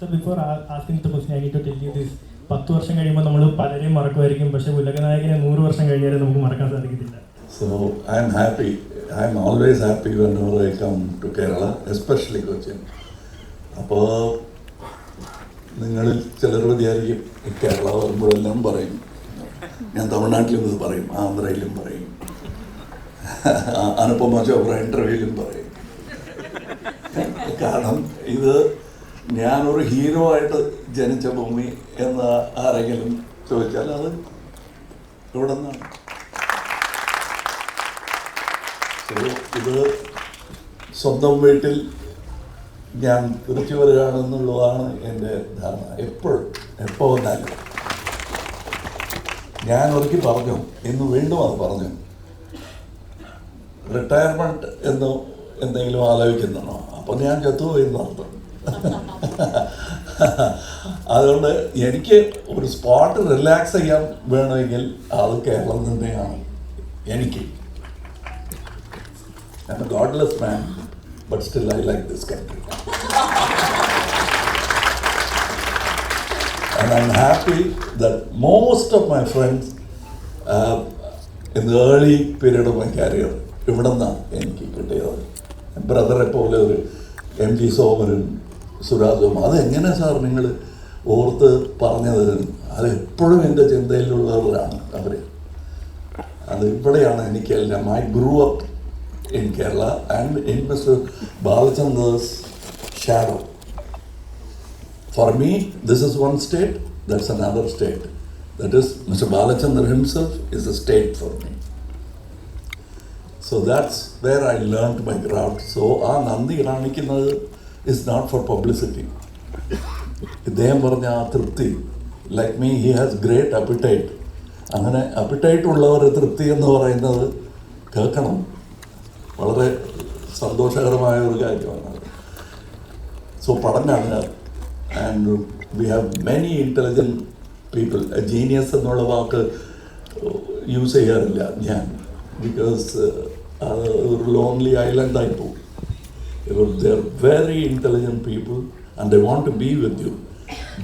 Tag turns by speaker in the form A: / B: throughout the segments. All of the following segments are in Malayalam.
A: So before asking the question, I need to tell you this. 10 വർഷം കഴിയുമ്പോൾ നമ്മൾ പലരെയും മറക്കുമായിരിക്കും, പക്ഷേ ഉലകനായകനെ 100 വർഷം കഴിഞ്ഞാലും നമുക്ക് മറക്കാൻ സാധിക്കത്തില്ല.
B: So I'm happy. I'm always happy whenever I come to Kerala, especially Cochin. അപ്പോൾ നിങ്ങളിൽ ചിലർ വിചാരിക്കും കേരള വരുമ്പോഴെല്ലാം പറയും, ഞാൻ തമിഴ്നാട്ടിലും ഇത് പറയും, ആന്ധ്രയിലും പറയും, അനുപമ ചോപ്ര ഇൻ്റർവ്യൂവിലും പറയും. കാരണം ഇത് ഞാനൊരു ഹീറോ ആയിട്ട് ജനിച്ച ഭൂമി എന്ന് ആരെങ്കിലും ചോദിച്ചാൽ അത് ഇവിടെ നിന്നാണ്. ഇത് സ്വന്തം വീട്ടിൽ ഞാൻ തിരിച്ചു വരികയാണെന്നുള്ളതാണ് എൻ്റെ ധാരണ. എപ്പോൾ വന്നാലും ഞാൻ ഒരിക്കൽ പറഞ്ഞു, ഇന്ന് വീണ്ടും അത് പറഞ്ഞു, റിട്ടയർമെൻറ്റ് എന്ന് എന്തെങ്കിലും ആലോചിക്കുന്നതാണോ? അപ്പോൾ ഞാൻ ചത്തുപോയി എന്നർത്ഥം. അതുകൊണ്ട് എനിക്ക് ഒരു സ്പോട്ട് റിലാക്സ് ചെയ്യാൻ വേണമെങ്കിൽ അത് കേരളം തന്നെയാണ് എനിക്ക്. I'm a godless man, but still I like this country. And I'm happy that most of my friends in the early period of my career, ഇവിടെ നിന്നാണ് എനിക്ക് കിട്ടിയത്. ബ്രദറെ പോലെ ഒരു MG സോമനും സുരാജും, അതെങ്ങനെ സാർ നിങ്ങൾ ഓർത്ത് പറഞ്ഞത്? അതെപ്പോഴും എൻ്റെ ചിന്തയിലുള്ളവരാണ് അവർ. അത് ഇവിടെയാണ് എനിക്കെല്ലാം. I grew up in Kerala and in Mr. Balachandra's shadow. For me, this is one state, that's another state. That is, Mr. Balachandra himself is a state for me. So that's where I learned my craft. So Nandi Ranikinadu is not for publicity. ഇദ്ദേഹം പറഞ്ഞ ആ തൃപ്തി, like me, he has great appetite. അങ്ങനെ അപ്പിറ്റൈറ്റ് ഉള്ളവരുടെ തൃപ്തി എന്ന് പറയുന്നത് കേൾക്കണം, വളരെ സന്തോഷകരമായ ഒരു കാര്യമാണ്. സോ പഠനമാണ്. And we have many intelligent people. Genius എന്നുള്ള വാക്ക് യൂസ് ചെയ്യാറില്ല ഞാൻ, ബിക്കോസ് അത് ഒരു ലോൺലി ഐലൻഡായി പോകും. They are very intelligent people and they want to be with you.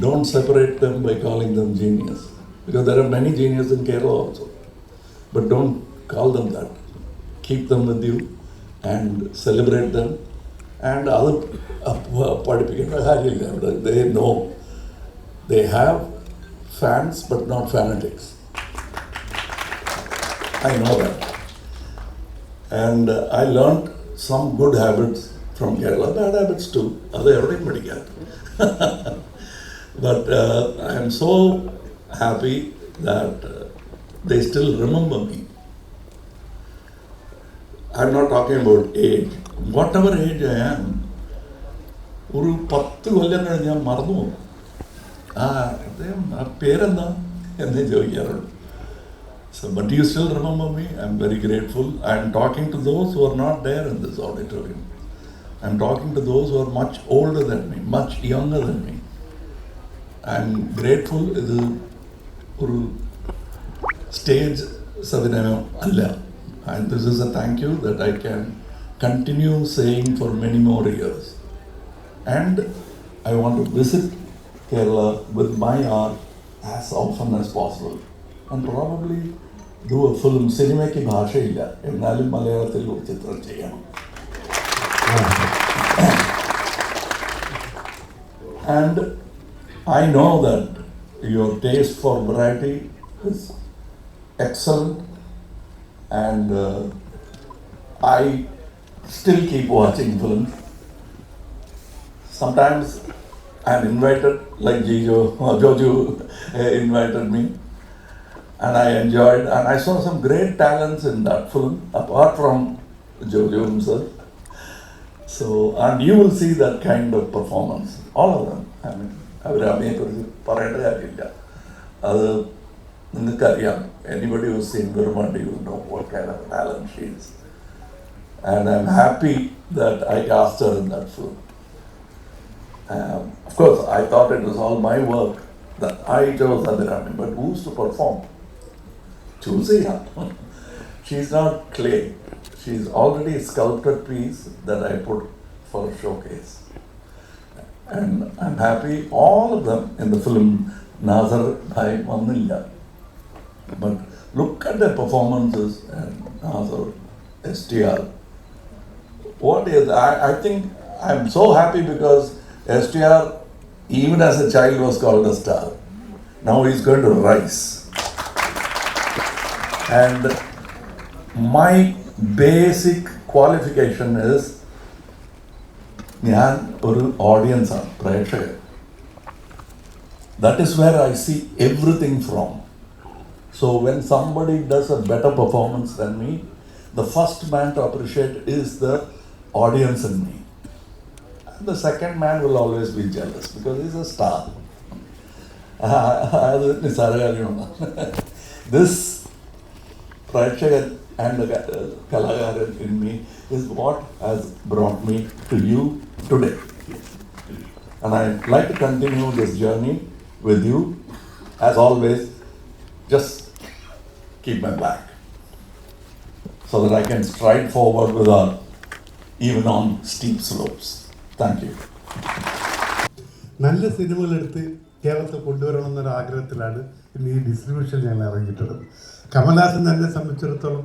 B: Don't separate them by calling them genius, because there are many geniuses in Kerala also. But don't call them that. Keep them with you and celebrate them. And other they know they have fans but not fanatics. I know that. And I learned some good habits from Kerala, bad habits too. That's everybody got. But I am so happy that they still remember me. I'm not talking about age. Whatever age I am, ഒരു 10 കൊല്ലം കഴിഞ്ഞ് ഞാൻ മറന്നു പോകും. അദ്ദേഹം ആ പേരെന്താ എന്നേ ചോദിക്കാറുള്ളൂ. So, but you still remember me. I'm very grateful. I'm talking to those who are not there in this auditorium. I'm talking to those who are much older than me, much younger than me. I'm grateful. ഇത് ഒരു സ്റ്റേജ് സവിനയം അല്ല. And this is a thank you that I can continue saying for many more years. And I want to visit Kerala with my art as often as possible. And probably do a film. സിനിമയ്ക്ക് ഭാഷയില്ല, എന്നാലും മലയാളത്തിൽ ഒരു ചിത്രം ചെയ്യണം. And I know that your taste for variety is excellent, and I still keep watching films. Sometimes I'm invited, like Jojo invited me. And I enjoyed, and I saw some great talents in that film, apart from Jojo himself. So, and you will see that kind of performance, all of them. I mean, അവരമ്മയെക്കുറിച്ച് പറയേണ്ട കാര്യമില്ല, അത് നിങ്ങൾക്കറിയാം. Anybody who's seen Gurumandi will know what kind of talent she is. And I'm happy that I cast her in that film. Of course, I thought it was all my work, that I chose Adirami, but who's to perform? Choosing her. She's not clay. She's already a sculpted piece that I put for a showcase. and I'm happy all of them in the film. Nazar Bhai Manilla. But look at their performances and Nazar, STR. What is, I think I'm so happy because STR, even as a child, was called a star. Now he's going to rise. And my basic qualification is ഞാൻ ഒരു ഓഡിയൻസാണ്, പ്രേക്ഷകൻ. That is where I see everything from. So when somebody does a better performance than me, the first man to appreciate is the audience in me. And the second man will always be jealous because he's a star. This Prakshakan and the Kalagaran in me is what has brought me to you today. And I'd like to continue this journey with you. As always, just keep my back so that I can stride forward without even on steep slopes. Thank you.
C: നല്ല സിനിമകളെടുത്ത് കേരളത്തിൽ കൊണ്ടുവരണമെന്നൊരു ആഗ്രഹത്തിലാണ് ഇന്ന് ഈ ഡിസ്ട്രിബ്യൂഷൻ ഞങ്ങൾ ഇറങ്ങിയിട്ടുള്ളത്. കമൽഹാസൻ എന്നെ സംബന്ധിച്ചിടത്തോളം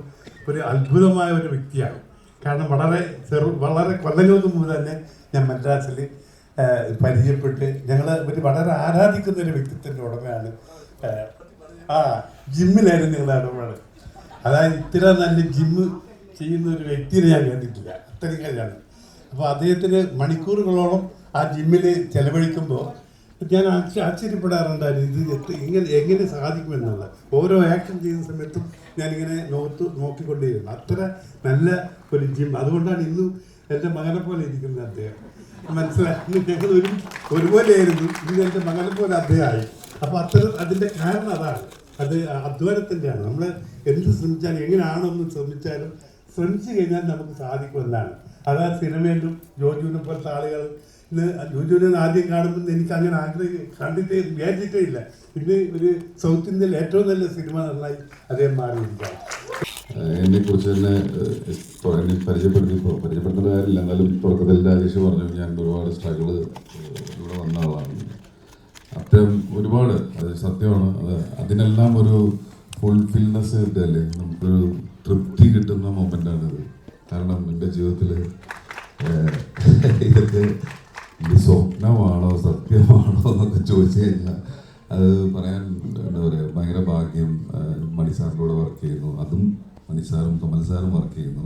C: ഒരു അത്ഭുതമായ ഒരു വ്യക്തിയാണ്. കാരണം വളരെ കൊല്ലങ്ങൾക്ക് മുമ്പ് തന്നെ ഞാൻ മദ്രാസിൽ പരിചയപ്പെട്ട് ഞങ്ങൾ വളരെ ആരാധിക്കുന്ന ഒരു വ്യക്തിത്വത്തിൻ്റെ ഉടമയാണ്. ജിമ്മിലായിരുന്നു ഞങ്ങളുടെ ഇടപാട്. അതായത് ഇത്ര നല്ല ജിമ്മ് ചെയ്യുന്ന ഒരു വ്യക്തിയെ ഞാൻ കണ്ടിട്ടില്ല, അത്രയും കഴിയാണ്. അപ്പോൾ അദ്ദേഹത്തിന് മണിക്കൂറുകളോളം ആ ജിമ്മിൽ ചെലവഴിക്കുമ്പോൾ ഞാൻ ആശ്ചര്യപ്പെടാറുണ്ടായിരുന്നു, ഇത് എങ്ങനെ സാധിക്കുമെന്നുള്ള. ഓരോ ആക്ഷൻ ചെയ്യുന്ന സമയത്തും ഞാനിങ്ങനെ നോക്കിക്കൊണ്ടേയിരുന്നു. അത്ര നല്ല ഒരു ജിം. അതുകൊണ്ടാണ് ഇന്നും എൻ്റെ മകനെ പോലെ ഇരിക്കുന്നത് അദ്ദേഹം. മനസ്സിലായി, ഞങ്ങൾ ഒരുപോലെയായിരുന്നു. ഇന്ന് എൻ്റെ മകനെ പോലെ അദ്ദേഹമായി. അപ്പോൾ അതിൻ്റെ കാരണം അതാണ്, അത് അധ്വാനത്തിൻ്റെയാണ്. നമ്മൾ എന്ത് ശ്രമിച്ചാലും എങ്ങനെയാണോന്ന് ശ്രമിച്ചു കഴിഞ്ഞാൽ നമുക്ക് സാധിക്കുമെന്നാണ്. അതാ സിനിമയിലും ജോജുവിനെ പോലത്തെ ആളുകൾ ജോജുവിനെ ആദ്യം കാണുമ്പോൾ എനിക്ക് അങ്ങനെ വിചാരിച്ചിട്ടേ ഇല്ല. പിന്നെ ഒരു സൗത്ത് ഇന്ത്യയിൽ ഏറ്റവും നല്ല സിനിമ നന്നായി അദ്ദേഹം മാറിയിരിക്കുകയാണ്.
D: എന്നെക്കുറിച്ച് തന്നെ എന്നെ പരിചയപ്പെടുത്തേണ്ട കാര്യമില്ല. എന്നാലും തുടക്കത്തിൽ രാജേഷ് പറഞ്ഞു ഞാൻ ഒരുപാട് സ്ട്രഗിള് ഇവിടെ വന്ന ആളാണ്. അത്തരം ഒരുപാട്, അത് സത്യമാണ്. അതിനെല്ലാം ഒരു ഫുൾഫിൽനെസ് കിട്ടുകയല്ലേ, നമുക്കൊരു തൃപ്തി കിട്ടുന്ന മൊമെൻ്റാണിത്. കാരണം എൻ്റെ ജീവിതത്തിൽ ഇതൊക്കെ ഇത് സ്വപ്നമാണോ സത്യമാണോ എന്നൊക്കെ ചോദിച്ചു കഴിഞ്ഞാൽ അത് പറയാൻ എന്താ പറയുക, ഭയങ്കര ഭാഗ്യം. മണിസാറിൻ്റെ കൂടെ വർക്ക് ചെയ്യുന്നു, അതും മണിസാറും കമൽ സാറും വർക്ക് ചെയ്യുന്നു.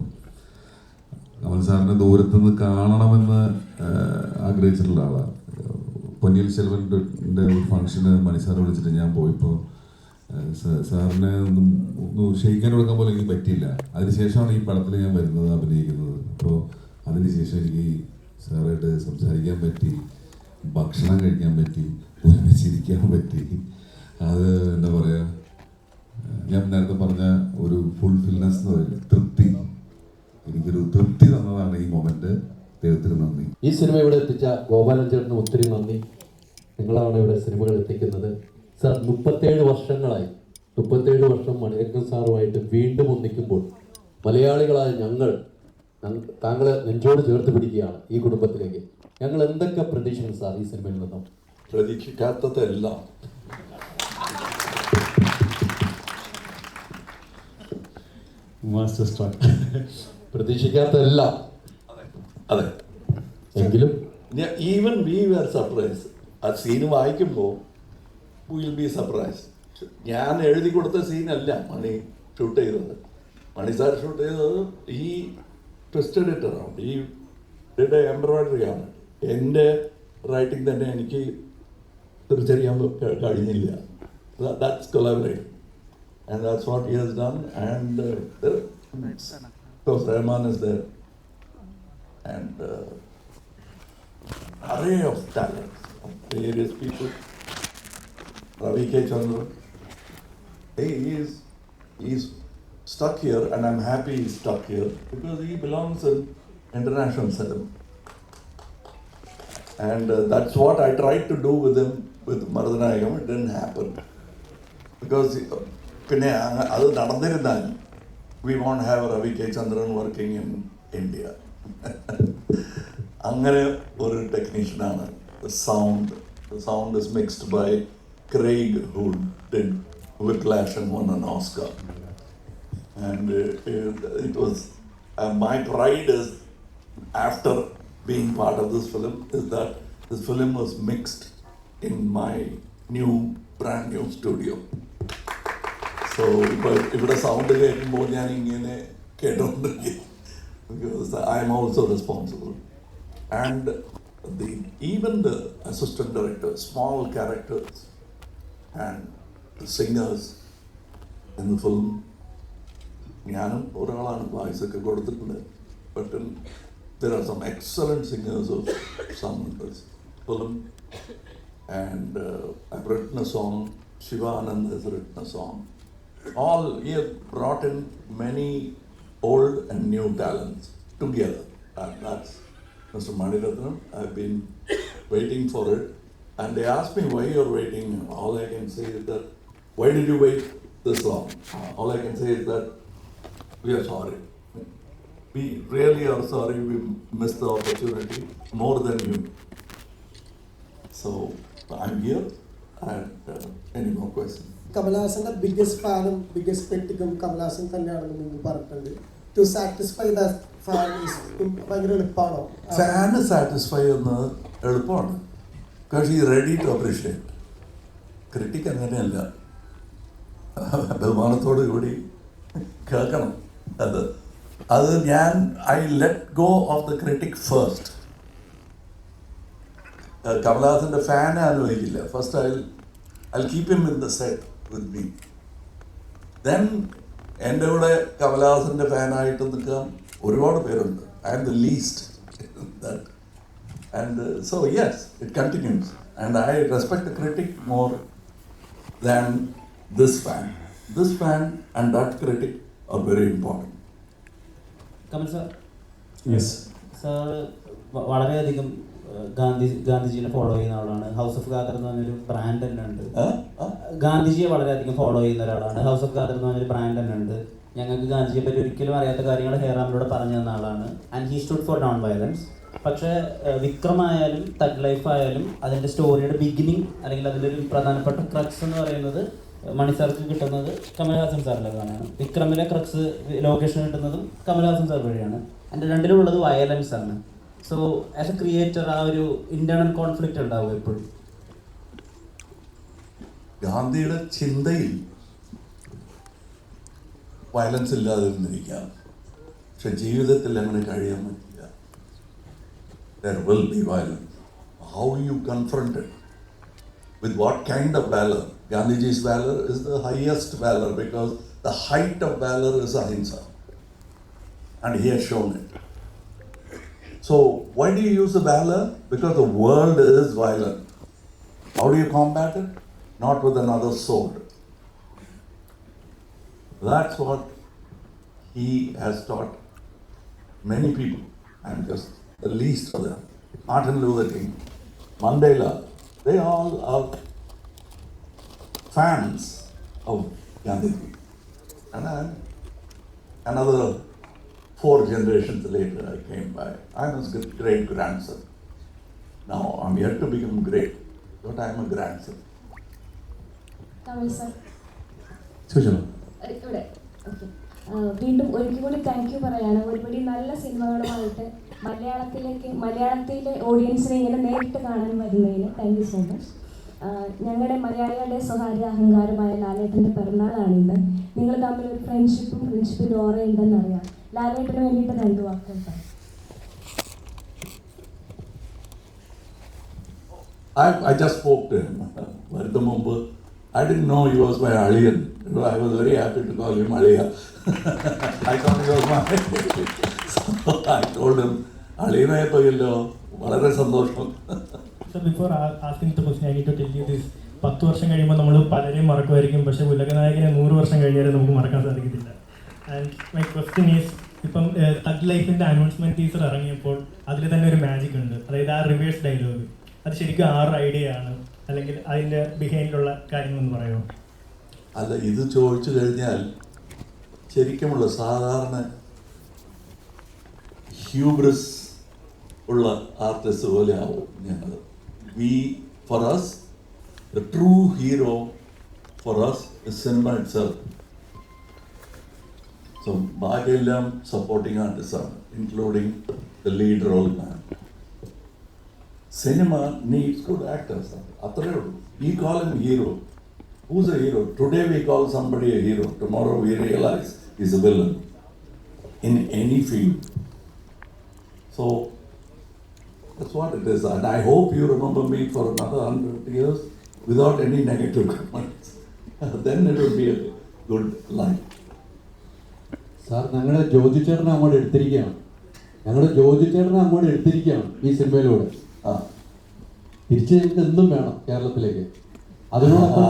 D: കമൽ സാറിനെ ദൂരത്തുനിന്ന് കാണണമെന്ന് ആഗ്രഹിച്ചിട്ടുള്ള ആളാണ്. പൊന്നിയിൽ സെൽവൻ്റെ ഒരു ഫംഗ്ഷന് മണിസാർ വിളിച്ചിട്ട് ഞാൻ പോയപ്പോൾ സാറിനെ ഒന്ന് ക്ഷയിക്കാൻ കൊടുക്കാൻ പോലും എനിക്ക് പറ്റിയില്ല. അതിനുശേഷമാണ് ഈ പടത്തിൽ ഞാൻ വരുന്നത്, അഭിനയിക്കുന്നത്. അപ്പോൾ അതിനുശേഷം എനിക്ക് സാറായിട്ട് സംസാരിക്കാൻ പറ്റി, ഭക്ഷണം കഴിക്കാൻ പറ്റി, ചിരിക്കാൻ പറ്റി. അത് എന്താ പറയുക, ഞാൻ നേരത്തെ പറഞ്ഞ ഒരു ഫുൾഫിൽനെസ് എന്ന് പറയുന്നത് തൃപ്തി, എനിക്കൊരു തൃപ്തി തന്നതാണ് ഈ മൊമെന്റ്. ദൈവത്തിന് നന്ദി.
E: ഈ സിനിമ ഇവിടെ എത്തിച്ച ഗോപാലൻ ചേട്ടന് ഒത്തിരി നന്ദി. നിങ്ങളാണ് ഇവിടെ സിനിമകൾ എത്തിക്കുന്നത്. സാർ 37 വർഷങ്ങളായി, 37 വർഷം മണിരത്നം സാറുമായിട്ട് വീണ്ടും ഒന്നിക്കുമ്പോൾ മലയാളികളായ ഞങ്ങൾ താങ്കളെ നെഞ്ചോട് ചേർത്ത് പിടിക്കുകയാണ് ഈ കുടുംബത്തിലേക്ക്. ഞങ്ങൾ എന്തൊക്കെ പ്രതീക്ഷിക്കുന്നു സാർ ഈ സിനിമയിൽ നിന്നും?
B: പ്രതീക്ഷിക്കാത്തതെല്ലാം.
E: പ്രതീക്ഷിക്കാത്തതെല്ലാം.
B: അതെ,
E: എങ്കിലും
B: ഈവൻ വി ആർ സർപ്രൈസ്. ആ സീന് വായിക്കുമ്പോൾ വിൽ ബി സർപ്രൈസ്. ഞാൻ എഴുതി കൊടുത്ത സീനല്ല മണി ഷൂട്ട് ചെയ്തത്. മണി സാർ ഷൂട്ട് ചെയ്തത് ഈ ട്വിസ്റ്റഡ് ഇട്ടറാണ്, ഈ എംബ്രോയിഡറി ആണ്. എൻ്റെ റൈറ്റിംഗ് തന്നെ എനിക്ക് തിരിച്ചറിയാൻ കഴിഞ്ഞില്ല. That's collaboration and that's what he has done. And because Rahman is there and array of talents of various people. Ravi K. Chandran, he's stuck here, and I'm happy he's stuck here because he belongs in international cinema. And that's what I tried to do with him with Marudanayagam. It didn't happen because പിന്നെ അത് നടന്നിരുന്നാൽ we won't have Ravi K Chandran working in India. അങ്ങനെ ഒരു ടെക്നീഷ്യനാണ് the sound. The sound is mixed by Craig, who did Whiplash and won an Oscar. And it was my pride is, after being part of this film, is that this film was mixed in my brand new studio. So ഇവിടെ സൗണ്ട് കേൾക്കുമ്പോൾ ഞാൻ ഇങ്ങനെ കേട്ടോണ്ടിരിക്കും, because I am also responsible. And even the assistant director, small characters and the singers in the film, ഞാനും ഒരാളാണ് voice ഒക്കെ കൊടുത്തിട്ടുണ്ട്, but there are some excellent singers of some film. And I've written a song, Shiva Anand has written a song. He have brought in many old and new talents together. And that's Mr. Maniratnam. I've been waiting for it. And they asked me why you're waiting. All I can say is that, why did you wait this long? All I can say is that we are sorry. We really are sorry we missed the opportunity more than you. So I'm here. And any more questions?
F: കമലഹാസന്റെ ബിഗ്ഗസ്റ്റ് ഫാനും ബിഗ്ഗസ്റ്റ് ക്രിട്ടിക്കും കമലഹാസൻ തന്നെയാണെന്ന് മുമ്പ് പറഞ്ഞിട്ടുണ്ട്. ടു സാറ്റിസ്ഫൈ ദ ഫാൻ ഭയങ്കര എളുപ്പമാണോ?
B: ഫാന് സാറ്റിസ്ഫൈ ചെയ്യുന്നത് എളുപ്പമാണ്, ബിക്കോസ് ഈ റെഡി ടു അപ്രീഷിയേറ്റ്. ക്രിട്ടിക് അങ്ങനെയല്ല, ബഹുമാനത്തോടു കൂടി കേൾക്കണം. അത് ഞാൻ I let go of the critic first. കമലഹാസന്റെ ഫാൻ ആലോചിക്കില്ല. First I'll keep him in the set with me. Then എൻ്റെ കൂടെ കമലഹാസൻ്റെ ഫാനായിട്ട് നിൽക്കാൻ ഒരുപാട് പേരുണ്ട്. I am the least that. And so yes, it continues. And I respect the critic more than this fan. This fan and that critic are very important.
G: Kamal sir,
C: yes
G: sir വളരെയധികം ഗാന്ധിജിനെ ഫോളോ ചെയ്യുന്ന ആളാണ്. ഹൗസ് ഓഫ് ഖാദർ എന്ന് പറഞ്ഞൊരു ബ്രാൻഡ് തന്നെ ഉണ്ട്. ഗാന്ധിജിയെ വളരെയധികം ഫോളോ ചെയ്യുന്ന ഒരാളാണ്. ഹൗസ് ഓഫ് ഖാദർ എന്ന് പറഞ്ഞൊരു ബ്രാൻഡ് തന്നെ ഉണ്ട്. ഞങ്ങൾക്ക് ഗാന്ധിജിയെ പറ്റി ഒരിക്കലും അറിയാത്ത കാര്യങ്ങൾ ഹേറാമിലൂടെ പറഞ്ഞു തന്ന ആളാണ്. And he stood four non violence. പക്ഷേ വിക്രം ആയാലും തഗ് ലൈഫ് ആയാലും അതിൻ്റെ സ്റ്റോറിയുടെ ബിഗിനിങ് അല്ലെങ്കിൽ അതിൻ്റെ ഒരു പ്രധാനപ്പെട്ട ക്രക്സ് എന്ന് പറയുന്നത് മണിസാർക്ക് കിട്ടുന്നത് കമൽഹാസൻ സാറിൻ്റെ കാണാണ്. വിക്രമിലെ ക്രക്സ് ലോകേഷിന് കിട്ടുന്നതും കമൽഹാസൻ സാർ വഴിയാണ്. എൻ്റെ രണ്ടിലുള്ളത് വയലൻസ് ആണ്. സോ ആസ് എ ക്രിയേറ്റർ ആ ഒരു ഇന്റേണൽ കോൺഫ്ലിക്റ്റ് ഉണ്ടാവും എപ്പോഴും.
B: ഗാന്ധിയുടെ ചിന്തയിൽ വയലൻസ് ഇല്ലാതിരുന്നിരിക്കാം, പക്ഷെ ജീവിതത്തിൽ അങ്ങനെ കഴിയാൻ പറ്റില്ല. There will be violence. How you confront it? With what kind of valor? Gandhiji's valor is the highest valor, because the height of valor is ahimsa. And he has shown it. So why do you use the valor? Because the world is violent. How do you combat it? Not with another sword. That's what he has taught many people. I'm just the least of them. Martin Luther King, Mandela, they all are fans of Gandhiji. And I'm another 4 generations later I came by. I'm his great grandson. Now I'm yet to become great, but I'm a grandson.
H: Kamal sir
B: ചോദിച്ചോ?
H: ഇവിടെ ഓക്കെ. വീണ്ടും ഒരിക്കൽ കൂടി താങ്ക് യു പറയാണ്. ഒരുപടി നല്ല സിനിമകളുമായിട്ട് മലയാളത്തിലെ ഓഡിയൻസിനെ ഇങ്ങനെ നേരിട്ട് കാണാൻ വരുന്നതിന് താങ്ക് യു സോ മച്ച്. ഞങ്ങളുടെ മലയാളികളുടെ സ്വകാര്യ അഹങ്കാരമായ ലാലേട്ടൻ്റെ പിറന്നാളാണിന്ന്. നിങ്ങൾ തമ്മിൽ ഒരു ഫ്രണ്ട്ഷിപ്പിൻ്റെ ഓറയുണ്ടെന്നറിയാം. ലാലേട്ടന് വേണ്ടിയിട്ട് 2 വാക്കുകൾ പറയാം.
B: I just spoke to him. Vartha Mumbu. I didn't know he was my Aliyan. I was very happy to call him Aliya. I thought he was my. So I told him, Aliyanayappayallo, വളരെ സന്തോഷം.
A: So before asking the question, I need to tell you this. 10 വർഷം കഴിയുമ്പോൾ നമ്മൾ പലരെയും മറക്കുമായിരിക്കും, പക്ഷേ ഉലകനായകനെ 100 വർഷം കഴിഞ്ഞാലും നമുക്ക് മറക്കാൻ സാധിക്കത്തില്ല. ആൻഡ് മൈ ക്വസ്റ്റ്യൻ ഈസ്, ഇപ്പം തഗ് ലൈഫിൻ്റെ അനൗൺസ്മെൻറ്റ് ടീസർ ഇറങ്ങിയപ്പോൾ അതിൽ തന്നെ ഒരു മാജിക് ഉണ്ട്. അതായത് ആ റിവേഴ്സ് ഡയലോഗ്, അത് ശരിക്കും ആരുടെ ഐഡിയ ആണ്, അല്ലെങ്കിൽ അതിൻ്റെ ബിഹൈൻഡിലുള്ള കാര്യങ്ങളൊന്ന് പറയുമോ?
B: അല്ല, ഇത് ചോദിച്ചു കഴിഞ്ഞാൽ ശരിക്കുമുള്ള സാധാരണ ഹ്യൂബ്രസ് ഉള്ള ആർട്ടിസ്റ്റ് പോലെ ആവും ഞങ്ങൾ. for us, the true hero for us is cinema itself. So, ബാക്കിയെല്ലാം supporting artists ആണ്, including the lead role man. Cinema needs good actors. അത്രേ ഉള്ളൂ. We call him hero. Who's a hero? Today we call somebody a hero. Tomorrow we realize he's a villain in any field. So that's what it is. And I hope you remember me for another 100 years without any negative comments. Then it will be a good life.
E: Sir ഞങ്ങളുടെ ജോജി ചേട്ടനെ അങ്ങോട്ട് എടുത്തിരിക്കുകയാണ്. ഈ സിനിമയിലൂടെ തിരിച്ച് ഞങ്ങൾക്ക് എന്തും വേണം കേരളത്തിലേക്ക്. അതിനോടൊപ്പം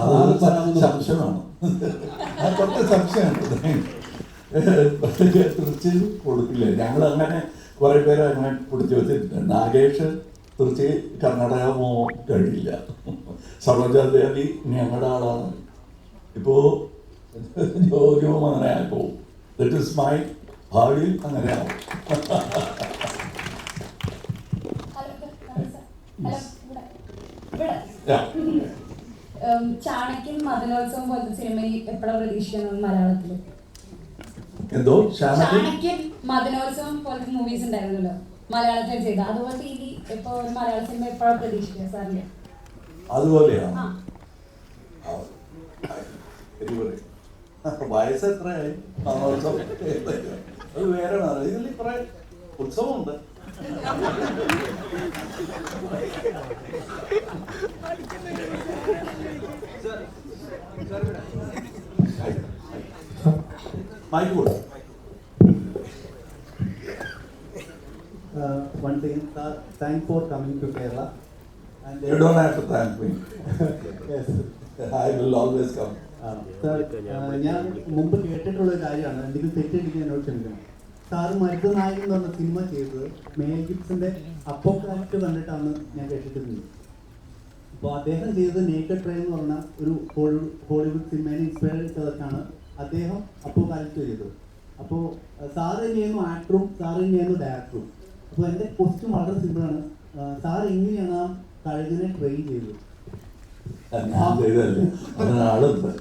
B: സംശയമാണ്, കുറച്ച് സംശയമാണ്. തിരിച്ച് കൊടുക്കില്ല. ഞങ്ങൾ അങ്ങനെ കുറെ പേരെ അങ്ങനെ പിടിച്ചു വെച്ചിട്ടുണ്ട്. നാഗേഷ് തിരിച്ച് കർണാടക പോകാൻ കഴിയില്ല. സരോജാദേവി ഞങ്ങളുടെ ആളാണ്. ഇപ്പോ ജോലിയും അങ്ങനെ ആക്കും. ദറ്റ് ഇസ് മൈ ഭാവിയിൽ അങ്ങനെയാവും.
H: ചാണക്യൻ മദനോത്സവം പോലത്തെ സിനിമ എപ്പോഴാണ് പ്രതീക്ഷിക്കുന്നത് മലയാളത്തില്?
B: എന്തോ
H: ചാണക്യൻ മദനോത്സവം പോലത്തെ മൂവീസ് ഉണ്ടായിരുന്നല്ലോ മലയാളത്തിൽ ചെയ്ത, അതുപോലത്തെ ഇനി ഇപ്പൊ ഒരു മലയാള സിനിമ എപ്പോഴാണ് പ്രതീക്ഷിക്കുക സാറിന്?
B: അതുപോലെയാണ്. വയസ്സ് എത്രയായി? അത് വേറെ ഇതിൽ കുറെ ഉത്സവമുണ്ട്. മൈക്ക് കൂടെ.
I: One thing, thanks for coming to Kerala. And
B: You don't have to thank me.
I: yes.
B: I will always come.
I: Sir, ഞാൻ മുമ്പ് കേട്ടിട്ടുള്ള ഒരു കാര്യമാണ്, എന്തെങ്കിലും തെറ്റെടുക്കാൻ എന്നോട് ക്ഷമിക്കണം. സാറ് മരുതനായകൻ എന്ന് പറഞ്ഞ സിനിമ ചെയ്തത് മേൽ ഗിബ്സന്റെ അപ്പോക്രാഫ്റ്റ് കണ്ടിട്ടാണ് ഞാൻ കേട്ടിട്ടുണ്ട്. അപ്പോൾ അദ്ദേഹം ചെയ്തത് നേക്കഡ് ട്രെയിൻ എന്ന് പറഞ്ഞ ഒരു ഹോളിവുഡ് സിനിമയെ ഇൻസ്പയർ ചെയ്തിട്ടാണ് അദ്ദേഹം അപ്പോക്രാഫ്റ്റ് ചെയ്തത്. അപ്പോൾ സാറ് തന്നെയായിരുന്നു ആക്ടറും സാറ് തന്നെയായിരുന്നു ഡയറക്ടറും. അപ്പോൾ എൻ്റെ ക്വസ്റ്റ്യൻ വളരെ സിമ്പിളാണ്, സാർ എങ്ങനെയാണ് ആ കഴുകനെ ട്രെയിൻ ചെയ്തത്?
B: ഞാൻ ചെയ്തല്ലേ, അതിനാളുണ്ട്.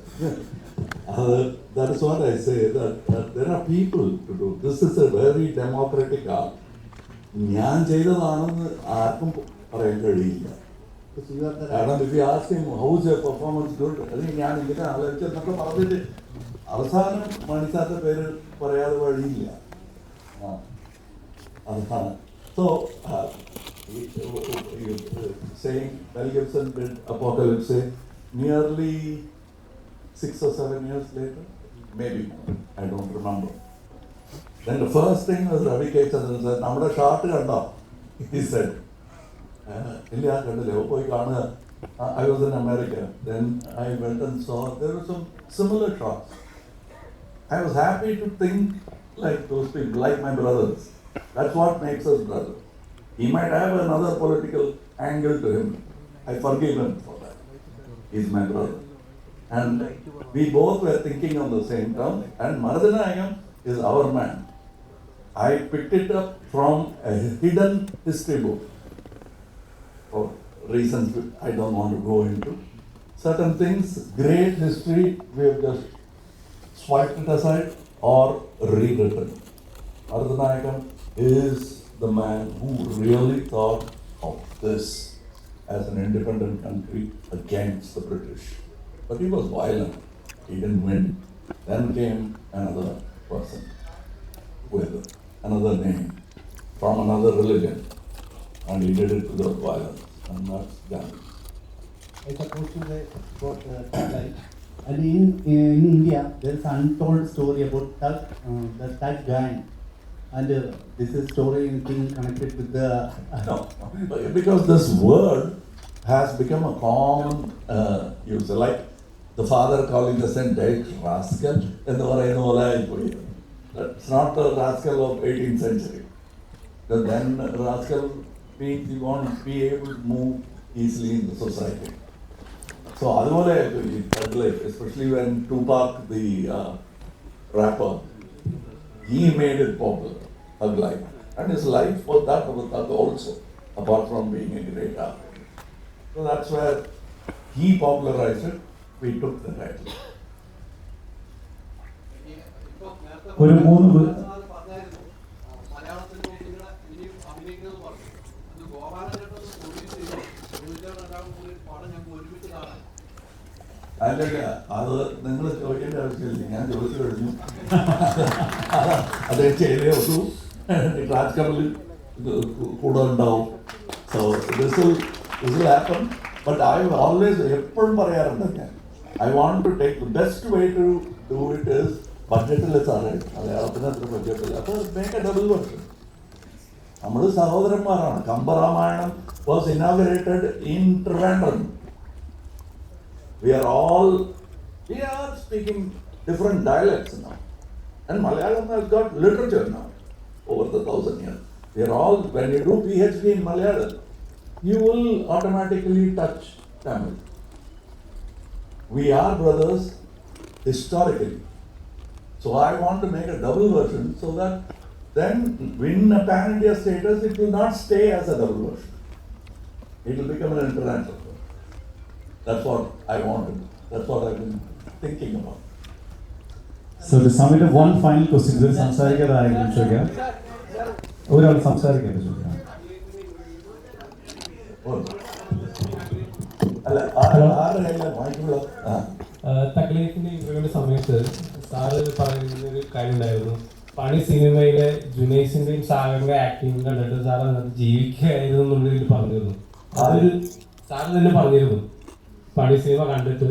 B: That is what I say, that there are people to do. This is a very democratic art. ഞാൻ ചെയ്തതാണെന്ന് ആർക്കും പറയാൻ കഴിയില്ല. കാരണം if you ask him how is your performance good, അല്ലെങ്കിൽ ഞാൻ ഇങ്ങനെ ആലോചിച്ചെന്നൊക്കെ പറഞ്ഞിട്ട് അവസാനം മണിസാറിന്റെ പേര് പറയാതെ വഴിയില്ല. അതാണ്. So saying Mel Gibson did Apocalypse nearly 6 or 7 years later, maybe more, I don't remember. Then the first thing was Ravi K. Chandran said, "Nammude shot kanda," he said. Illa kandile poi kaana. I was in America. Then I went and saw there were some similar shots. I was happy to think like those people, like my brothers. That's what makes us brothers. He might have another political angle to him. I forgive him for that. He's my brother. And we both were thinking on the same term. And Maradhanayam is our man. I picked it up from a hidden history book. For reasons I don't want to go into. Certain things, great history, we have just swiped it aside or rewritten. Maradhanayam is the man who really thought of this as an independent country against the British. But he was violent. He didn't win. Then came another person with another name from another religion. And he did it without violence. And that's Gandhi.
I: I suppose to say about like, and in India there is an untold story about the Taj Gang. And this is story anything connected with the
B: No, because this word has become a common use. Like the father calling the son dead rascal, and it's not the rascal of 18th century. But then rascal means you won't be able to move easily in the society. So especially when Tupac, the rapper, he made it popular, Thug Life. And his life was that of a thug also, apart from being a great artist. So that's where he popularized it. We took the title.
J: ഒരു മൂന്ന്
B: അല്ലല്ല, അത് നിങ്ങൾ ചോദിക്കേണ്ട ആവശ്യമില്ല, ഞാൻ ചോദിച്ചു കഴിഞ്ഞു. അത് ചെയ്തേ ഉള്ളൂ. ക്ലാസ് കമ്മിൽ കൂടെ ഉണ്ടാവും. So this will happen. But I always എപ്പോഴും പറയാറുണ്ട് ഞാൻ, I want to take the best way to do it is ബഡ്ജറ്റിൽ സാറേ, മലയാളത്തിന് അത്ര ബഡ്ജറ്റില്ല. അപ്പോൾ മേക്ക് എ ഡബിൾ വെർഷൻ. നമ്മൾ സഹോദരന്മാരാണ്. Kambaramayanam was inaugurated in Trivandrum. We are speaking different dialects now. And Malayalam has got literature now over the 1,000 years. We are all, when you do PhD in Malayalam, you will automatically touch Tamil. We are brothers historically. So I want to make a double version so that then win a pan-India status, it will not stay as a double version. It will become an international. That's what I wanted. That's what I've been thinking about.
J: So to sum it up, one final question. ഇതിൽ സംസാരിക്കാതായെങ്കിലും ചോദിക്കാം. ഒരാൾ സംസാരിക്കാൻ ചോദിക്കാം.
B: അല്ല, ആരുടെ വായിക്കുള്ള
K: തക്ലീഫിന്റെ ഇന്റർവ്യൂവിന്റെ സമയത്ത് സാറ് പറയുന്നൊരു കാര്യം ഉണ്ടായിരുന്നു. പണി സിനിമയിലെ ജുനൈസിന്റെയും സാഗറിന്റെ ആക്ടിങ് കണ്ടിട്ട് സാർ അതിനകത്ത് ജീവിക്കുകയായിരുന്നു എന്നുള്ളതിൽ പറഞ്ഞിരുന്നു. അതൊരു സാറ് തന്നെ പറഞ്ഞിരുന്നു. പണി സിനിമ കണ്ടിട്ട്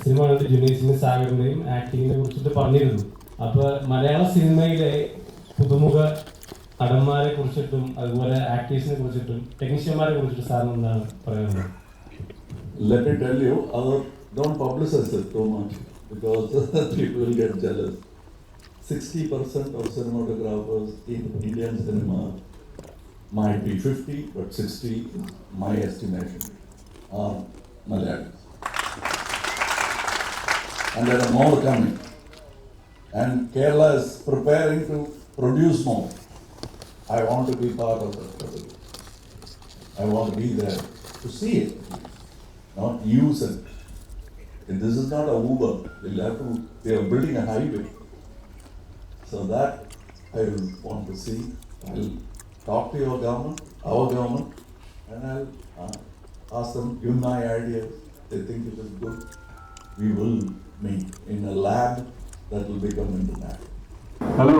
K: സിനിമ കണ്ടിട്ട് ജുനൈസിന്റെ സാഗറിന്റെയും ആക്ടിങ്ങിനെ കുറിച്ചിട്ട് പറഞ്ഞിരുന്നു. അപ്പൊ മലയാള സിനിമയിലെ പുതുമുഖ നടന്മാരെ കുറിച്ചിട്ടും അതുപോലെ ആക്ടേഴ്സിനെ കുറിച്ചിട്ടും ടെക്നീഷ്യന്മാരെ കുറിച്ചിട്ടും സാറിന് എന്താണ് പറയാനുള്ളത്?
B: Let me tell you, don't publicize it too much because people will get jealous. 60% of cinematographers in Indian cinema might be 50, but 60 is my estimation are Malayalis. And there are more coming. And Kerala is preparing to produce more. I want to be part of that. I want to be there to see it, not use it. And this is not a Uber. We are building a highway. So that I will want to see. I'll talk to your government, our government, and I'll ask them, give my ideas. They think it is good. We will meet in a lab that will become international.
L: Hello.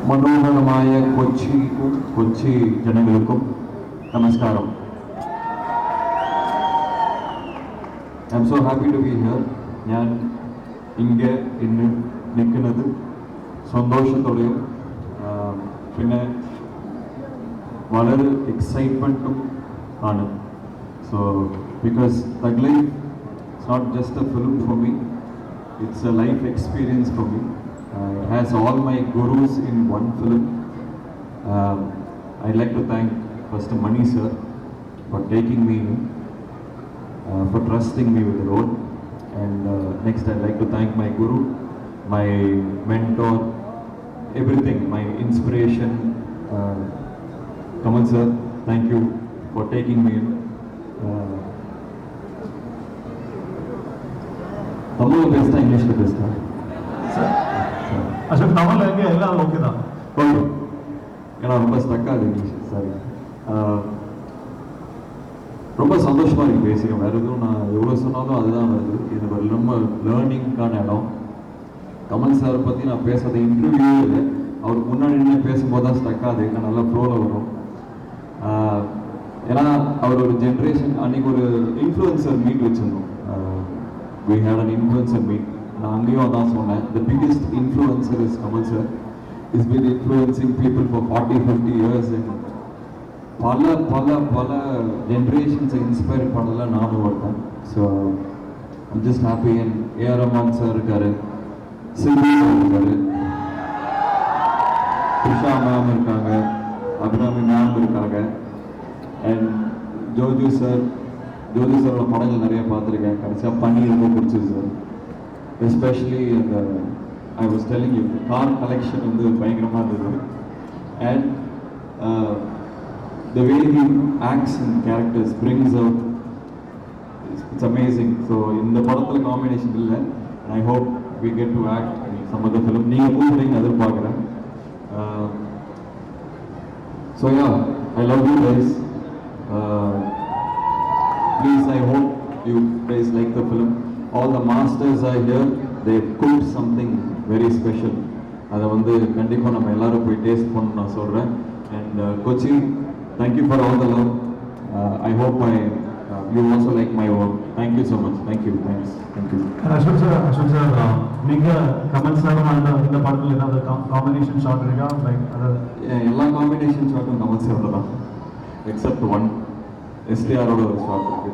L: മനോഹരമായ കൊച്ചി ജനങ്ങൾക്കും നമസ്കാരം. I am so happy to be here. ഞാൻ ഇങ്ങനെ ഇന്ന് നിൽക്കുന്നത് സന്തോഷത്തോടെയും പിന്നെ വളരെ എക്സൈറ്റ്മെൻറ്റും ആണ്. So because Thug Life it's not just a film for me, it's a life experience for me. It has all my gurus in one film. I'd like to thank first Mani sir for taking me in, for trusting me with the role. And next I'd like to thank my guru, my mentor, everything, my inspiration. Kamal sir, thank you for taking me in. Tamil best, English best.
J: Ashok தமிழ்ல இருக்கு எல்லாம் ஓகே தான்.
L: ஓகே, ஏன்னா ரொம்ப ஸ்டக்காக இங்கிலீஷ், சாரி. ரொம்ப சந்தோஷமாக இருக்குது பேசிக்க. வேறு எதுவும் நான் எவ்வளோ சொன்னாலும் அதுதான் வருது. இது ஒரு ரொம்ப லேர்னிங்கான இடம். கமல் சாரை பற்றி நான் பேசுறது இன்டர்வியூவில் அவருக்கு முன்னாடி நின்று பேசும்போது தான் ஸ்டக்காது, நான் நல்லா ஃப்ளோவில் வரும். ஏன்னா அவர் ஒரு ஜென்ரேஷன், அன்றைக்கி ஒரு இன்ஃப்ளூயன்சர் மீட் வச்சுருந்தோம். we had an influencer meet. நான் அங்கேயும் அதான் சொன்னேன், the biggest influencer is Kamal sir. He's been influencing people for 40-50 years and பல ஜென்ரேஷன்ஸை இன்ஸ்பயர் பண்ணலாம் நானும் ஒருத்தன். So I'm just happy. And A R Rahman sir இருக்காரு, சிவி சார் இருக்காரு, த்ரிஷா மேம் இருக்காங்க, அபிராமி மேம் இருக்காங்க, அண்ட் ஜோஜு சாரோட படங்கள் நிறைய பார்த்துருக்கேன். கடைசியாக பண்ணி ரொம்ப பிடிச்சது சார். எஸ்பெஷலி அந்த I was telling you, car collection வந்து பயங்கரமாக இருந்தது. And the way he acts and characters brings out, it's amazing. So இந்த படத்தில் காம்பினேஷன் இல்லை. And I hope we get to act in some other film. நீங்கள் கூப்பிடுங்க எதிர்பார்க்குறேன். So yeah, I love you guys. Please, I hope you guys like the film. All the masters are here. They've cooked something very special. அதை வந்து கண்டிப்பாக நம்ம எல்லாரும் போய் டேஸ்ட் பண்ணணும் நான் சொல்கிறேன். And Kochi, thank you for all the love. I hope you also like my work. Thank you so much. Thank you. Thanks. Thank you.
J: Ashok sir, நீங்கள் கமல் சாருமான இந்த படத்தில் ஏதாவது காம்பினேஷன் ஷாட் இருக்கா? லைக்
L: எல்லா காம்பினேஷன் ஷாட்டும் கமல் சாரோட தான், எக்ஸப்ட் ஒன் STRோட ஒரு ஷாட் இருக்கு.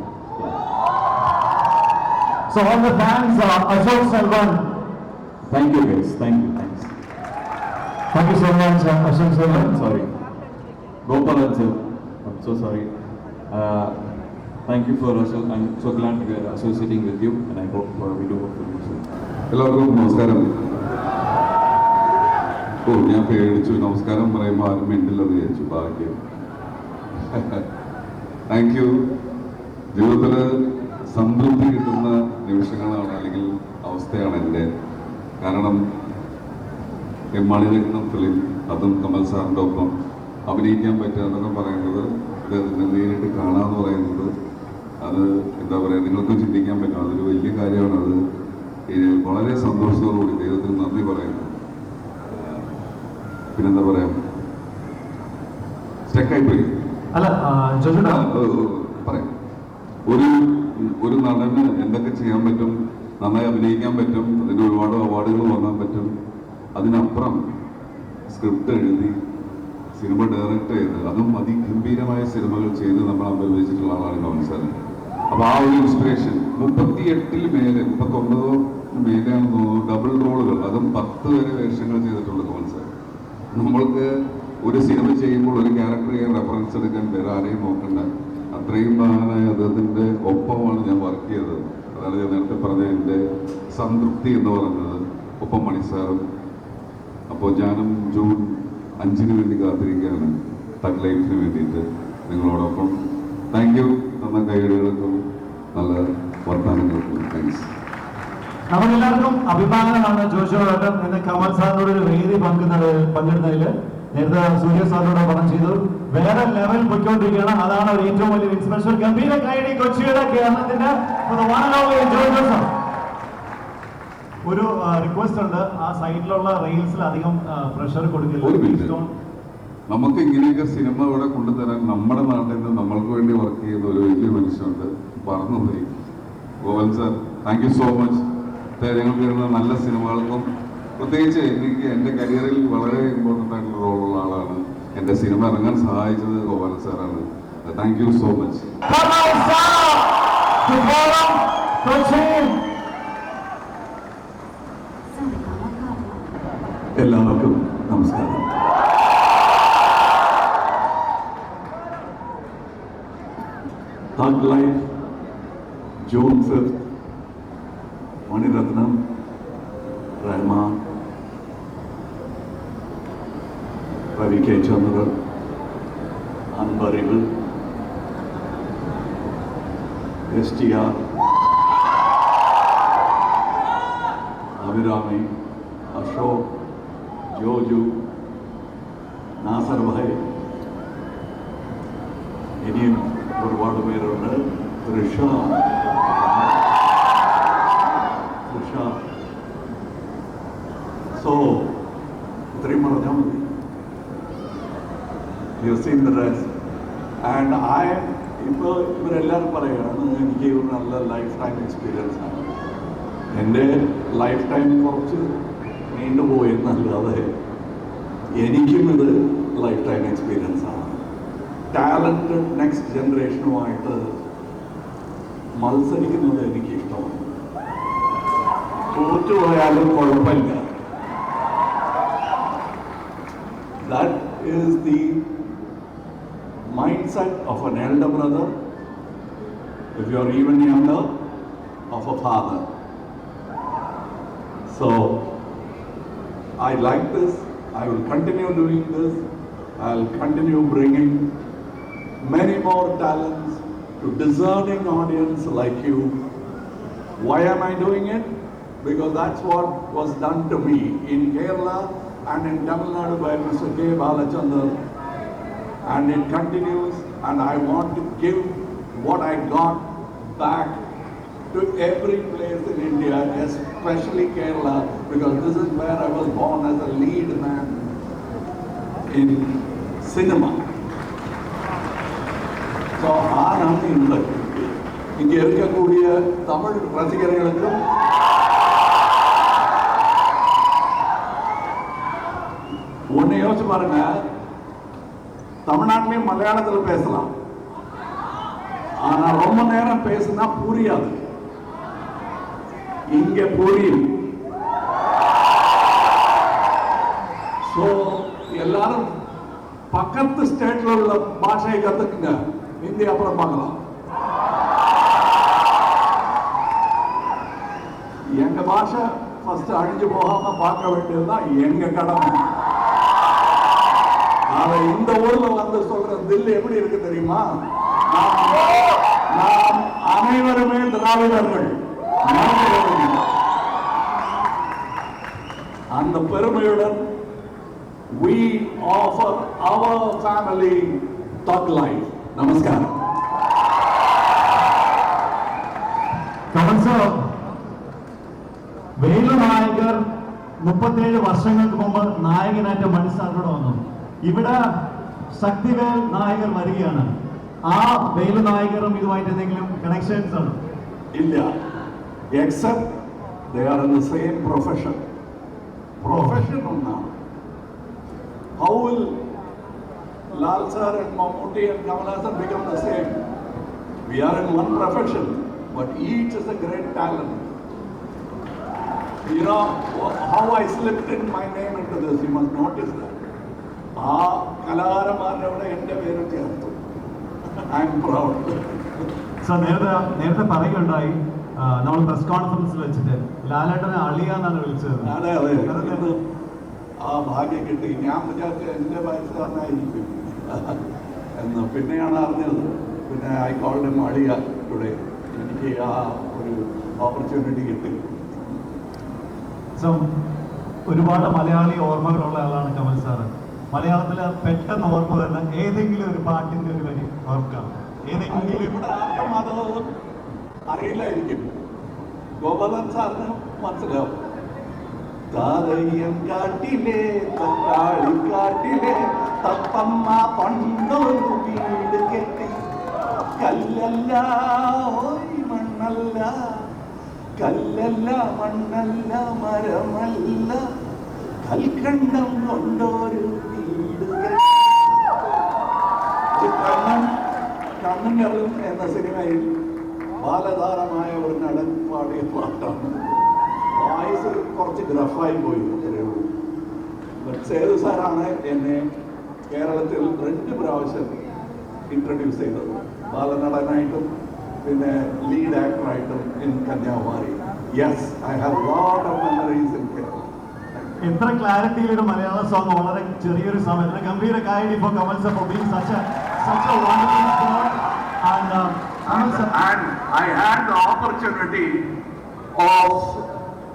J: So all the fans, Ashok Selvan.
L: Thank you guys. Thank you. Thanks.
J: Thank you so much, Ashok Selvan.
L: Sorry. Gopalan sir. I'm so sorry. Thank you for us. I'm so glad to be associating with you, and I hope we do work with you soon.
D: എല്ലാവർക്കും നമസ്കാരം. ഞാൻ പേടിച്ചു, നമസ്കാരം പറയുമ്പോൾ ആരും മിണ്ടില്ലെന്ന് വിചാരിച്ചു. ഭാഗ്യം. Thank you. ജീവിതത്തിൽ സംതൃപ്തി കിട്ടുന്ന നിമിഷങ്ങളാണ് അല്ലെങ്കിൽ അവസ്ഥയാണ് എൻ്റെ. കാരണം മണിരത്നം ഫിലിം, അതും കമൽ സാറിൻ്റെ ഒപ്പം അഭിനയിക്കാൻ പറ്റുക എന്നൊക്കെ പറയുന്നത്, ഇദ്ദേഹത്തിനെ നേരിട്ട് കാണാമെന്ന് പറയുന്നത്, അത് എന്താ പറയുക, നിങ്ങൾക്കും ചിന്തിക്കാൻ പറ്റും, അതൊരു വലിയ കാര്യമാണ്. അത് വളരെ സന്തോഷത്തോടുകൂടി ദൈവത്തിന് നന്ദി പറയുന്നു. പിന്നെന്താ പറയാ, സ്റ്റക്കായിപ്പോയി പറയാം. ഒരു നടന് എന്തൊക്കെ ചെയ്യാൻ പറ്റും, നന്നായി അഭിനയിക്കാൻ പറ്റും, അതിന് ഒരുപാട് അവാർഡുകൾ വാങ്ങാൻ പറ്റും. അതിനപ്പുറം സ്ക്രിപ്റ്റ് എഴുതി സിനിമ ഡയറക്റ്റ് ചെയ്ത് അതും അതിഗംഭീരമായ സിനിമകൾ ചെയ്ത് നമ്മൾ അഭിനയിച്ചിട്ടുള്ള ആളാണ് കമൽ സാർ. അപ്പോൾ ആ ഒരു ഇൻസ്പിറേഷൻ 38 മേലെ 39 മേലെയാണെന്ന് തോന്നുന്നു ഡബിൾ റോളുകൾ, അതും 10 വരെ വേഷങ്ങൾ ചെയ്തിട്ടുള്ള കമൽ സാർ. നമ്മൾക്ക് ഒരു സിനിമ ചെയ്യുമ്പോൾ ഒരു ക്യാരക്ടർ ചെയ്യാൻ റെഫറൻസ് എടുക്കാൻ വേറെ ആരെയും നോക്കണ്ട, അത്രയും മഹാനായ അദ്ദേഹത്തിൻ്റെ ഒപ്പമാണ് ഞാൻ വർക്ക് ചെയ്തത്. അതാണ് ഞാൻ നേരത്തെ പറഞ്ഞ എൻ്റെ സംതൃപ്തി എന്ന് പറയുന്നത്. ഒപ്പം മണിസാറും. അപ്പോൾ ഞാനും ജൂൺ 5 വേണ്ടി കാത്തിരിക്കുകയാണ്, തഗ് ലൈഫിന് വേണ്ടിയിട്ട് നിങ്ങളോടൊപ്പം. Thank you. തന്ന കൈയടികൾക്കും നല്ല വർത്തമാനങ്ങൾക്കും താങ്ക്സ്.
J: നമുക്കെല്ലാവർക്കും അഭിമാനമാണ് ജോഷോ ഏട്ടൻ ഇന്ന് കമൽ സാറിനോട് ഒരു വേദി പങ്കിടുന്നതിൽ. നേരത്തെ സൂര്യ സാറിനോട് പറഞ്ഞു ചെയ്തു, വേറെ ലെവൽ പൊയ്ക്കൊണ്ടിരിക്കുകയാണ്. അതാണ് ഒരു ഏറ്റവും വലിയ ഇൻസ്പിറേഷൻ. ഗംഭീര കൈയടി കൊച്ചിയുടെ കേരളത്തിന്റെ ഒരു റിക്വസ്റ്റ് ഉണ്ട്, ആ സൈഡിലുള്ള റെയിൽസിൽ അധികം പ്രഷർ കൊടുക്കില്ല.
D: നമുക്ക് ഇങ്ങനെയൊക്കെ സിനിമ ഇവിടെ കൊണ്ടുതരാൻ നമ്മുടെ നാട്ടിൽ നിന്ന് നമ്മൾക്ക് വേണ്ടി വർക്ക് ചെയ്യുന്ന ഒരു വലിയ മനുഷ്യനുണ്ട്, പറഞ്ഞുപോയി Govan sir. Thank you so much. ഞങ്ങൾക്ക് വരുന്ന നല്ല സിനിമകൾക്കും, പ്രത്യേകിച്ച് എനിക്ക് എൻ്റെ കരിയറിൽ വളരെ ഇമ്പോർട്ടൻ്റ് ആയിട്ടുള്ള റോളുള്ള ആളാണ്. എൻ്റെ സിനിമ ഇറങ്ങാൻ സഹായിച്ചത് ഗോവൻ സാറാണ്. Thank you so much.
B: എല്ലാവർക്കും നമസ്കാരം. Thug Life June 5, Mani Ratnam, Rahman, Ravi K Chandra, അൻവറിബിൾ, STR, അഭിരാമി, അശോക്, ജോജു, നാസർ ഭായ്, ഇനിയും ഒരുപാട് പേരുണ്ട്. തൃഷ, സോ ഇത്രയും പറഞ്ഞാൽ മതി. You seen the rest. And ഇപ്പോൾ ഇവരെല്ലാവരും പറയുകയാണ് എനിക്ക് ഒരു നല്ല ലൈഫ് ടൈം എക്സ്പീരിയൻസ് ആണ്. എൻ്റെ ലൈഫ് ടൈം കുറച്ച് നീണ്ടുപോയെന്നല്ലാതെ എനിക്കും ഇത് ലൈഫ് ടൈം എക്സ്പീരിയൻസ് ആണ്. ടാലൻറ്റഡ് നെക്സ്റ്റ് ജനറേഷനുമായിട്ട് മത്സരിക്കുന്നത് എനിക്ക് ഇഷ്ടമാണ്. തോറ്റുപോയാലും കുഴപ്പമില്ല. That is the mindset of an elder brother, if you are even younger, of a father. So I like this. I will continue doing this. I'll continue bringing many more talents to discerning audience like you. Why am I doing it? Because that's what was done to me in Kerala and in Tamil Nadu by Mr. K. Balachandran. And it continues, and I want to give what I got back to every place in India, especially Kerala, because this is where I was born as a lead man in cinema. So, nandi undu. Inge irukkakoodiya Tamil rasikargalukkum ஒன்னு யோசிச்சு பாருங்க, தமிழ்நாட்டிலையும் மலையாளத்தில் பேசலாம், ஆனா ரொம்ப நேரம் பேசினா புரியாது. இங்க புரியும். ஸோ எல்லாரும் பக்கத்து ஸ்டேட்ல உள்ள பாஷையை கத்துக்குங்க, ஹிந்தி அப்புறம் பார்க்கலாம். எங்க பாஷை ஃபர்ஸ்ட் அழிஞ்சு போகாம பார்க்க வேண்டியதுதான் எங்க கடமை. அதை இந்த ஊர்ல வந்து சொல்ற தில்லு எப்படி இருக்கு தெரியுமா? நாம் அனைவருமே திராவிடர்கள். அந்த பெருமையுடன் we offer our family Thug Life. நமஸ்காரம்.
J: കമൽ സർ, വേലു നായകർ 37 വർഷങ്ങൾക്ക് മുമ്പ് നായകനായിട്ട് മണിസാറിനോട് വന്നു. ഇവിടെ ശക്തിവേൽ നായകർ വരികയാണ്. ആ വേലു നായകരും ഇതുമായിട്ട് എന്തെങ്കിലും കണക്ഷൻസ് ആണ്?
B: ഇല്ല, except they are in the same profession. Profession ഒന്നാണ്. How will Lal sir and Mammootty and Kamal Haasan become the same? We are in one profession, but each is a great talent. You know how I slipped in my name into this, you must notice that. ആ കലാകാരന്മാരുടെ എൻ്റെ പേര് ചേർത്തു. I am proud.
J: സർ, നേരത്തെ പറയുകയുണ്ടായി നമ്മൾ പ്രസ് കോൺഫറൻസിൽ വെച്ചിട്ട് ലാലേട്ടനെ അളിയ എന്നാണ് വിളിച്ചത്.
B: അതെ അതെ, ആ ഭാഗ്യം കിട്ടി. ഞാൻ വിചാരിച്ച എൻ്റെ വയസ്സുകാരനായിരിക്കും എന്ന് പിന്നെയാണ് അറിഞ്ഞത്. പിന്നെ ഐ കോൾഡ് ഹിം അളിയ ടുഡേ. എനിക്ക് ആ ഒരു ഓപ്പർച്യൂണിറ്റി കിട്ടി.
J: സോ ഒരുപാട് മലയാളി ഓർമ്മകളുള്ള ആളാണ് കമൽ സാറ്. മലയാളത്തിൽ പെട്ടെന്ന് ഓർമ്മ വരുന്ന ഏതെങ്കിലും ഒരു പാട്ടിന്റെ ഒരു വരി ഓർക്കാം? ഏതെങ്കിലും
B: ഇവിടെ ആർക്കും അത് അറിയില്ലായിരിക്കും. ഗോപാലൻ സാറിന് മനസ്സിലാവും. താരയ്യം കാട്ടിലെ തക്കാളി കാട്ടിലെ തപ്പമ്മ പണ്ടൊരു വീട് കെട്ടി, കല്ലല്ല ഓയ് മണ്ണല്ല, കല്ലല്ല മണ്ണല്ല മരമല്ല, കൽക്കണ്ടം കൊണ്ടൊരു വീട് കെട്ടി. കണ്ണൻ എന്ന സിനിമയിൽ ബാലതാരമായ ഒരു നടൻ പാടിയ പാട്ടാണ്. വോയിസ് കുറച്ച് ഗ്രഫായി പോയി, അത്രയേ ഉള്ളൂ. സേതു സാറാണ് എന്നെ കേരളത്തിൽ 2 പ്രാവശ്യം ഇൻട്രൊഡ്യൂസ് ചെയ്തത്, ബാലനടനായിട്ടും പിന്നെ ലീഡ് ആക്ടറായിട്ടും in Kanyakumari. Yes, I have lot of memories in Kerala.
J: എത്ര ക്ലാരിറ്റിയിൽ ഒരു മലയാള സോങ് വളരെ ചെറിയൊരു സമയത്ത് ഗംഭീര കായടി for Kamal sir for being such a wonderful sport.
B: And I had the opportunity of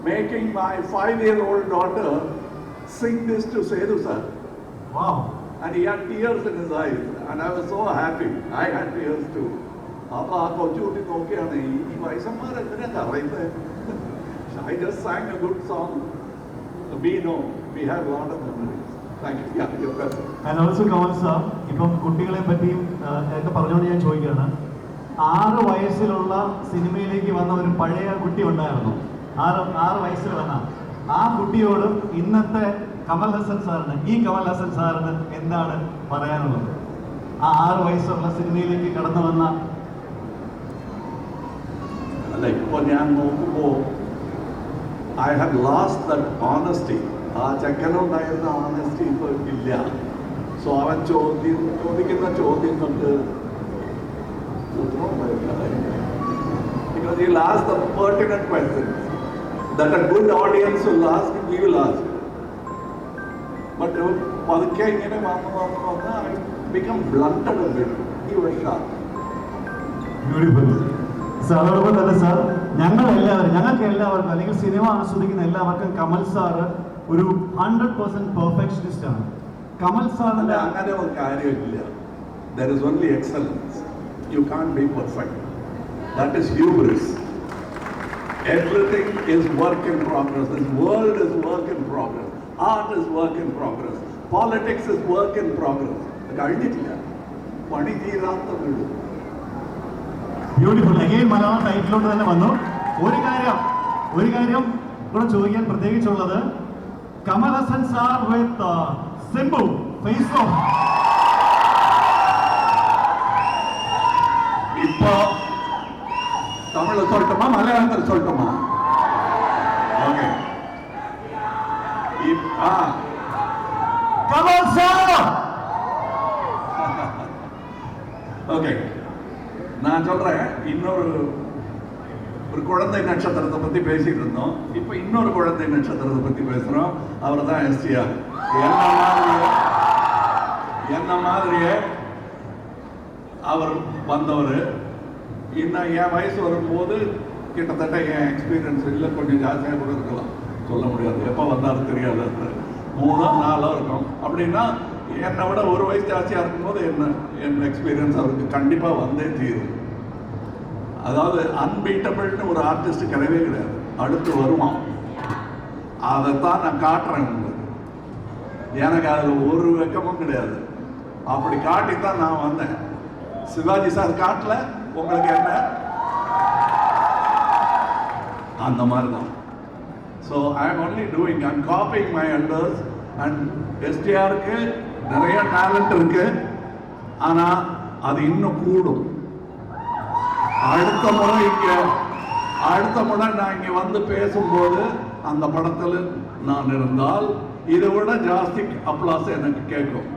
B: making my 5-year-old daughter sing this to Sethu sir.
J: Wow.
B: And he had tears in his eyes, and I was so happy. I had tears too. അപ്പോൾ ആ കൊച്ചുകുട്ടി നോക്കിയാണ് ഈ വയസ്സന്മാർ എന്തിനാണ് അറിയുന്നത്. I just sang a good song. We know, we have a lot of memories. Thank you. Yeah, your question.
J: And also Kamal sir, ഇപ്പം കുട്ടികളെ പറ്റിയും ഒക്കെ പറഞ്ഞുകൊണ്ട് ഞാൻ ചോദിക്കുകയാണ്. 6 വയസ്സിലുള്ള സിനിമയിലേക്ക് വന്ന ഒരു പഴയ കുട്ടി ഉണ്ടായിരുന്നു. 6 വയസ്സിൽ വന്ന ആ കുട്ടിയോട് ഇന്നത്തെ കമൽ ഹസൻ സാറിന്, ഈ കമൽ ഹസൻ സാറിന് എന്താണ് പറയാനുള്ളത്? ആ 6 വയസ്സുള്ള സിനിമയിലേക്ക് കടന്നു വന്ന
B: അല്ല, ഇപ്പോൾ ഞാൻ നോക്കുമ്പോൾ I have lost that honesty. ആ ചെക്കനുണ്ടായിരുന്ന honesty ഇപ്പോൾ ഇല്ല. സോ അവൻ ചോദിക്കുന്ന ചോദ്യങ്ങൾക്ക് ഉത്തരവും വരില്ല. Because he'll ask the pertinent questions that a good audience will ask, we will ask. But പതുക്കെ ഇങ്ങനെ വന്ന് I become blunted a bit. He was sharp.
J: Beautiful. സാറോടൊപ്പം തന്നെ സാർ, ഞങ്ങൾക്ക് എല്ലാവർക്കും അല്ലെങ്കിൽ സിനിമ ആസ്വദിക്കുന്ന എല്ലാവർക്കും കമൽ സാറ് ഒരു 100% പെർഫെക്ഷനിസ്റ്റ് ആണ്. കമൽ സാറിന്റെ
B: അങ്ങനെ ഒരു കാര്യമില്ല. There is only excellence. You can't be perfect. That is hubris. Everything is work in progress. This world is work in progress. Art is work in progress. Politics is work in progress. കഴിഞ്ഞിട്ടില്ല, പണി തീരാത്ത വീട്.
J: ബ്യൂട്ടിഫുൾ. അഗെയിൻ മലയാളം ടൈറ്റിലോട്ട് തന്നെ വന്നു. ഒരു കാര്യം കൂടെ ചോദിക്കാൻ പ്രത്യേകിച്ചുള്ളത്, Kamal Hasan sir with Simbu face off.
B: இப்போ தமிழ்ல சொல்லட்டுமா மலையாளத்தில் சொல்லட்டுமா? ஓகே.
J: கமல் சார்.
B: ஓகே, நான் சொல்றேன். இன்னொரு குழந்தை நட்சத்திரத்தை பத்தி பேசிட்டு இருந்தோம். இப்போ இன்னொரு குழந்தை நட்சத்திரத்தை பத்தி பேசுறோம். அவர் தான் எஸ்டிஆர். என்ன மாதிரியே அவர் வந்தவர். இன்னும் என் வயசு வரும்போது கிட்டத்தட்ட என் எக்ஸ்பீரியன்ஸ் இல்லை, கொஞ்சம் ஜாஸ்தியாக கூட இருக்கலாம், சொல்ல முடியாது. எப்போ வந்தாலும் தெரியாது. 3-4 இருக்கும். அப்படின்னா என்னை விட ஒரு வயசு ஜாஸ்தியாக இருக்கும்போது என் எக்ஸ்பீரியன்ஸ் அவருக்கு கண்டிப்பாக வந்தே தீரும். அதாவது அன்பீட்டபிள்னு ஒரு ஆர்டிஸ்ட் கிடையவே கிடையாது. அடுத்து வருவான். அதைத்தான் நான் காட்டுறேன் உங்களுக்கு. எனக்கு அதில் ஒரு வெக்கமும் கிடையாது. அப்படி காட்டித்தான் நான் வந்தேன். சிவாஜி சார் காட்டல, உங்களுக்கு என்ன? அந்த மாதிரி தான். So I am only doing, I am copying my elders. And எஸ்டிஆருக்கு நிறைய டேலண்ட் இருக்கு, ஆனால் அது இன்னும் கூடும். அடுத்த முறை நான் இங்கே வந்து பேசும்போது அந்த படத்தில் நான் இருந்தால் இதை விட ஜாஸ்தி அப்ளாஸ் எனக்கு கேட்கணும்.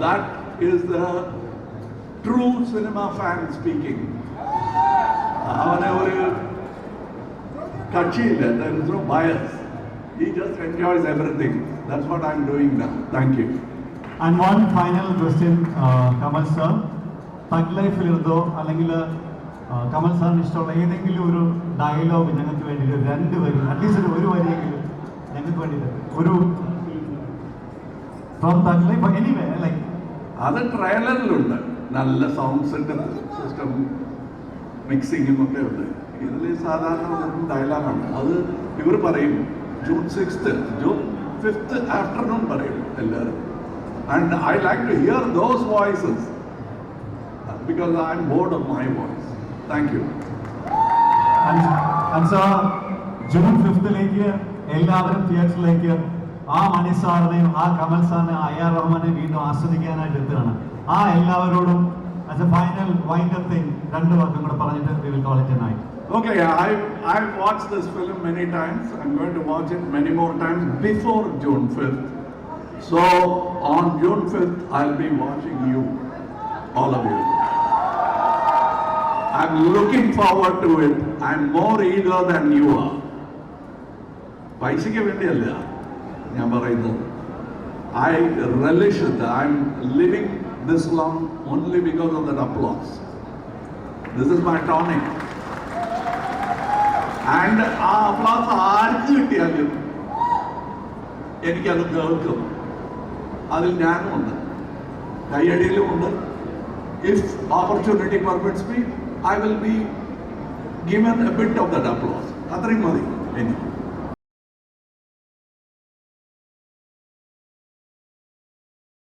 B: That is the true cinema fan speaking. அவனை ஒரு கட்சி இல்லை. There is no bias. He just enjoys everything. That's what I'm doing now. Thank you.
J: And one final question, Kamal sir, Thug ലൈഫിലിരുന്നോ അല്ലെങ്കിൽ കമൽ സാറിന് ഇഷ്ടമുള്ള ഏതെങ്കിലും ഒരു ഡയലോഗ് ഞങ്ങൾക്ക് വേണ്ടിയിട്ട് 2 വരി, അറ്റ്ലീസ്റ്റ് ഒരു വരിയെങ്കിലും ഞങ്ങൾക്ക് വേണ്ടിയിട്ട് ഒരു from thug life anyway like.
B: അത് ട്രെയിലറിലുണ്ട്. നല്ല സൗണ്ട് സിസ്റ്റം മിക്സിങ്ങും ഒക്കെ ഉണ്ട്. ഇതിൽ സാധാരണ ഡയലോഗാണ്. അത് ഇവർ പറയും June 6th, June 5th afternoon പറയും എല്ലാവരും. And I like to hear those voices because I am bored of my voice. Thank you.
J: And sir, June 5th എല്ലാവരും തിയേറ്ററിലേക്ക് ആ മണി സാറിനെയും ആ കമൽ സാറിനെ AR റഹ്മാനെ വീണ്ടും ആസ്വദിക്കാനായിട്ട് എത്തുകയാണ്. ആ എല്ലാവരോടും as a final wind up thing 2 വാക്കും കൂടെ പറഞ്ഞിട്ട് we will call it a night.
B: Okay, I've watched this film many times. I'm going to watch it many more times before June 5th. So on June 5th, I'll be watching you, all of you. I'm looking forward to it. I'm more eager than you are. പൈസയ്ക്ക് വേണ്ടിയല്ല ഞാൻ പറയുന്നത്. I relish it. I'm living this long only because of that applause. This is my tonic. And ആ applause ആർക്ക് കിട്ടിയാലും എനിക്കത് കേൾക്കും. അതിൽ ഞാനുമുണ്ട്, കയ്യടിയിലുമുണ്ട്. If opportunity permits me, I will be given a bit of that applause. അത്രയും മതി എനിക്ക്.